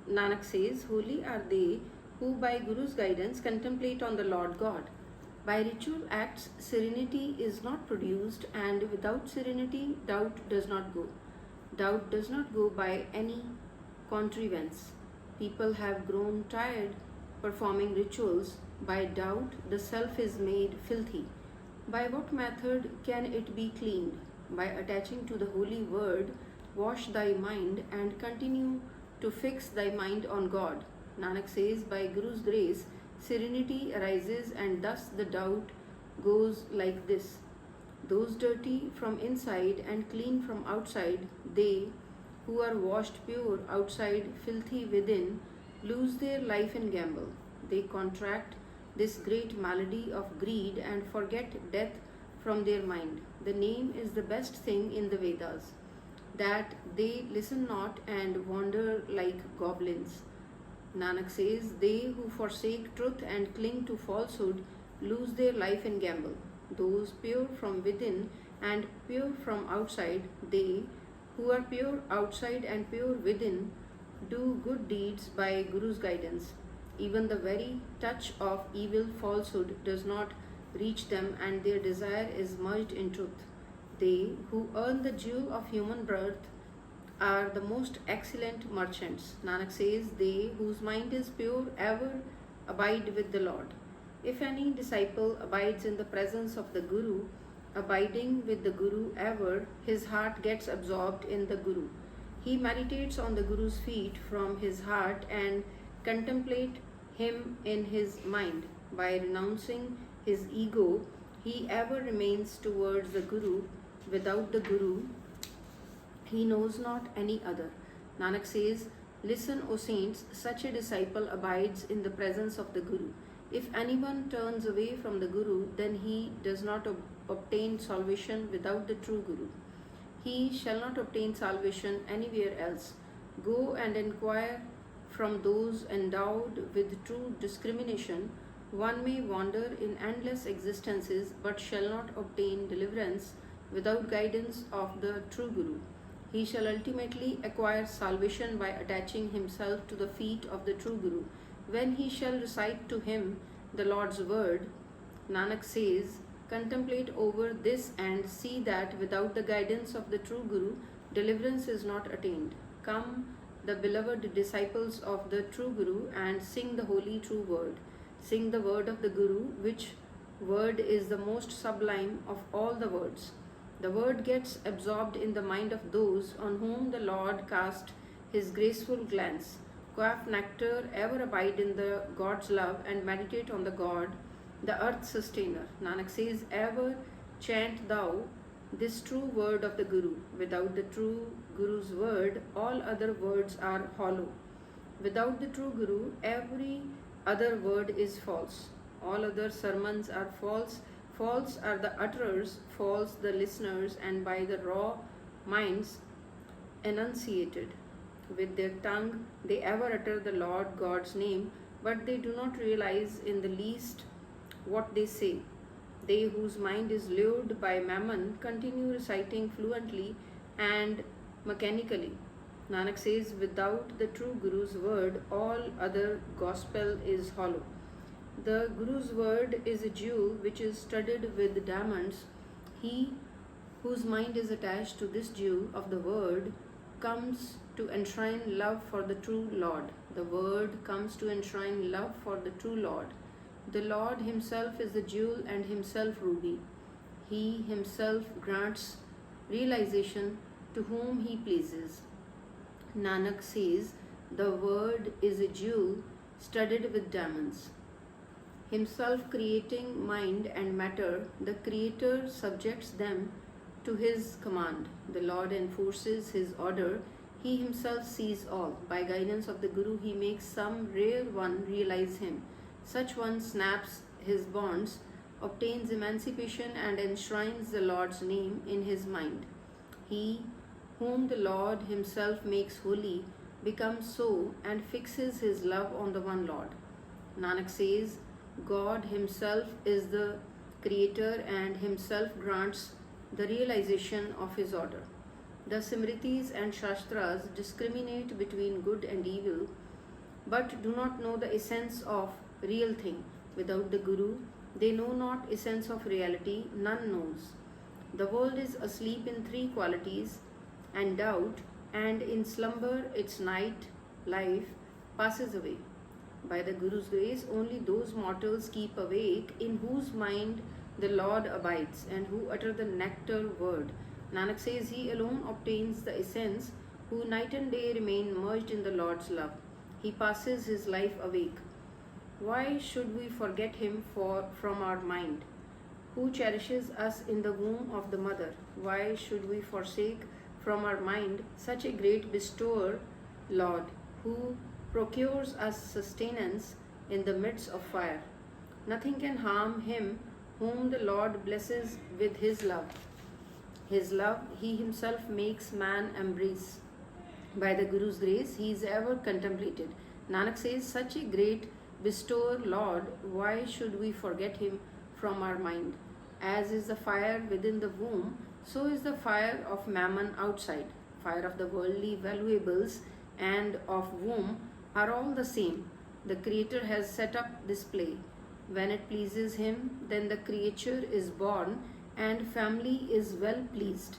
Nanak says, holy are they who by Guru's guidance contemplate on the Lord God. By ritual acts, serenity is not produced, and without serenity, doubt does not go. Doubt does not go by any contrivance. People have grown tired performing rituals. By doubt, the self is made filthy. By what method can it be cleaned? By attaching to the holy word, wash thy mind and continue to fix thy mind on God. Nanak says, by Guru's grace, serenity arises, and thus the doubt goes like this. Those dirty from inside and clean from outside, they who are washed pure outside, filthy within, lose their life in gamble. They contract this great malady of greed and forget death from their mind. The name is the best thing in the Vedas, that they listen not and wander like goblins. Nanak says, they who forsake truth and cling to falsehood lose their life in gamble. Those pure from within and pure from outside, they who are pure outside and pure within, do good deeds by Guru's guidance. Even the very touch of evil falsehood does not reach them, and their desire is merged in truth. They who earn the jewel of human birth are the most excellent merchants. Nanak says, they whose mind is pure ever abide with the Lord. If any disciple abides in the presence of the Guru, abiding with the Guru ever, his heart gets absorbed in the Guru. He meditates on the Guru's feet from his heart and contemplate him in his mind. By renouncing his ego, he ever remains towards the Guru. Without the Guru, he knows not any other. Nanak says, listen, O saints, such a disciple abides in the presence of the Guru. If anyone turns away from the Guru, then he does not obtain salvation without the true Guru. He shall not obtain salvation anywhere else. Go and inquire from those endowed with true discrimination. One may wander in endless existences, but shall not obtain deliverance without guidance of the true Guru. He shall ultimately acquire salvation by attaching himself to the feet of the true Guru. When he shall recite to him the Lord's word, Nanak says, contemplate over this and see that without the guidance of the true Guru, deliverance is not attained. Come, the beloved disciples of the true Guru, and sing the holy true word. Sing the word of the Guru, which word is the most sublime of all the words. The word gets absorbed in the mind of those on whom the Lord cast his graceful glance. Quaff nectar, ever abide in the God's love, and meditate on the God, the earth sustainer. Nanak says, ever chant thou this true word of the Guru. Without the true Guru's word, all other words are hollow. Without the true Guru, every other word is false. All other sermons are false. False are the utterers, false the listeners, and by the raw minds enunciated. With their tongue they ever utter the Lord God's name, but they do not realize in the least what they say. They whose mind is lured by mammon continue reciting fluently and mechanically. Nanak says, without the true Guru's word, all other gospel is hollow. The Guru's word is a jewel which is studded with diamonds. He whose mind is attached to this jewel of the word comes to enshrine love for the true Lord. The word comes to enshrine love for the true Lord. The Lord himself is the jewel and himself ruby. He himself grants realization to whom he pleases. Nanak says, the word is a jewel studded with diamonds. Himself creating mind and matter, the Creator subjects them to his command. The Lord enforces his order. He himself sees all. By guidance of the Guru, he makes some rare one realize him. Such one snaps his bonds, obtains emancipation, and enshrines the Lord's name in his mind. He whom the Lord himself makes holy becomes so and fixes his love on the one Lord. Nanak says, God himself is the creator and himself grants the realization of his order. The Simritis and Shastras discriminate between good and evil. but do not know the essence of real thing. Without the Guru, they know not essence of reality, none knows. The world is asleep in three qualities and doubt, and in slumber its night life passes away. By the Guru's grace, only those mortals keep awake in whose mind the Lord abides and who utter the nectar word. Nanak says he alone obtains the essence who night and day remain merged in the Lord's love. He passes his life awake. Why should we forget him from our mind, who cherishes us in the womb of the mother? Why should we forsake from our mind such a great bestower, Lord, who procures us sustenance in the midst of fire? Nothing can harm him whom the Lord blesses with his love. His love he himself makes man embrace. By the Guru's grace, he is ever contemplated. Nanak says, such a great bestower, Lord, why should we forget him from our mind? As is the fire within the womb, so is the fire of mammon outside. Fire of the worldly valuables and of womb are all the same. The Creator has set up this play. When it pleases him, then the creature is born and family is well pleased.